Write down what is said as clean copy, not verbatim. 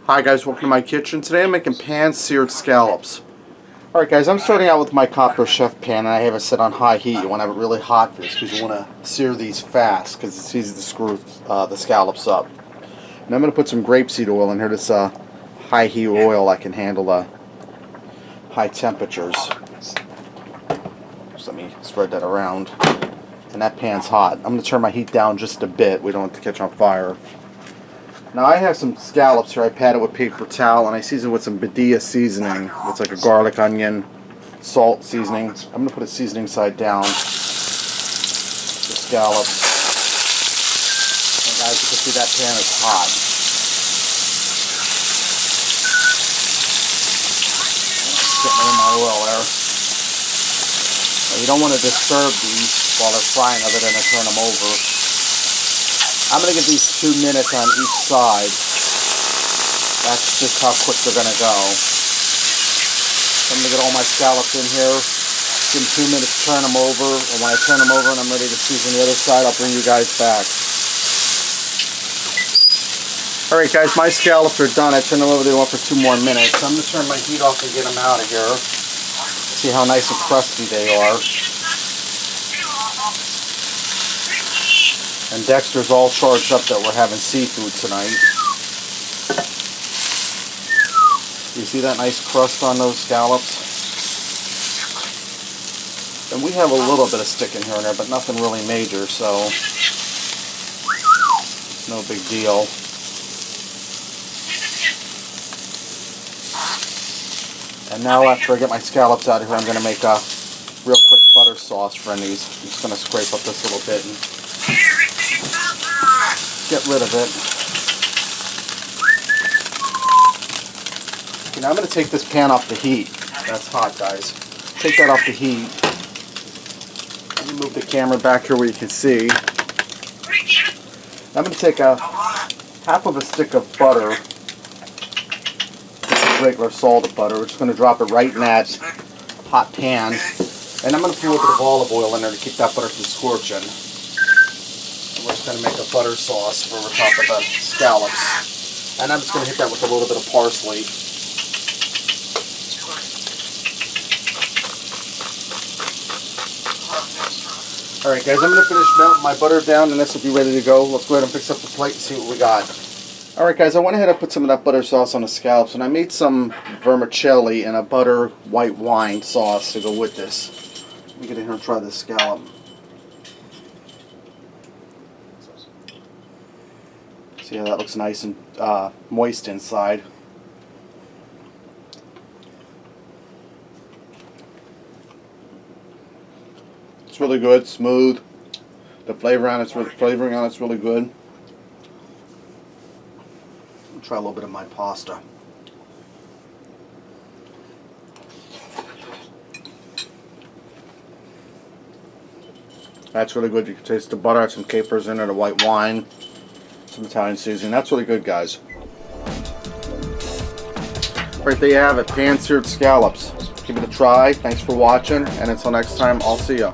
Hi guys, welcome to my kitchen. Today I'm making pan seared scallops. Alright guys, I'm starting out with my copper chef pan and I have it set on high heat. You want to have it really hot for this because you want to sear these fast because it's easy to screw the scallops up. And I'm going to put some grapeseed oil in here. This high heat oil that can handle high temperatures. Just let me spread that around. And that pan's hot. I'm going to turn my heat down just a bit. We don't want it to catch on fire. Now I have some scallops here. I pat it with paper towel and I season with some Badia seasoning. It's like a garlic, onion, salt seasoning. I'm going to put a seasoning side down. The scallops. And guys, you can see that pan is hot. Getting in my oil there. Now you don't want to disturb these while they're frying other than to turn them over. I'm going to give these 2 minutes on each side. That's just how quick they're going to go. So I'm going to get all my scallops in here. Give them 2 minutes, turn them over. And when I turn them over and I'm ready to season the other side, I'll bring you guys back. Alright guys, my scallops are done. I turned them over to the oven for 2 more minutes. I'm going to turn my heat off and get them out of here. See how nice and crusty they are. And Dexter's all charged up that we're having seafood tonight. You see that nice crust on those scallops? And we have a little bit of sticking here and there, but nothing really major, so no big deal. And now after I get my scallops out of here, I'm going to make a real quick butter sauce for these. I'm just going to scrape up this little bit and get rid of it. Okay, now I'm going to take this pan off the heat. That's hot, guys. Take that off the heat. Let me move the camera back here where you can see. I'm going to take half of a stick of butter, regular salted butter. We're just going to drop it right in that hot pan. And I'm going to put a little bit of olive oil in there to keep that butter from scorching. We're just going to make a butter sauce over top of the scallops. And I'm just going to hit that with a little bit of parsley. Alright guys, I'm going to finish melting my butter down and this will be ready to go. Let's go ahead and fix up the plate and see what we got. Alright guys, I went ahead and put some of that butter sauce on the scallops and I made some vermicelli and a butter white wine sauce to go with this. Let me get in here and try this scallop. See how that looks nice and moist inside. It's really good, smooth. The flavoring on it's really good. I'll try a little bit of my pasta. That's really good. You can taste the butter, some capers in it, the white wine. Some Italian seasoning. That's really good, guys. Right there you have it, pan seared scallops. Give it a try. Thanks for watching, and until next time, I'll see ya.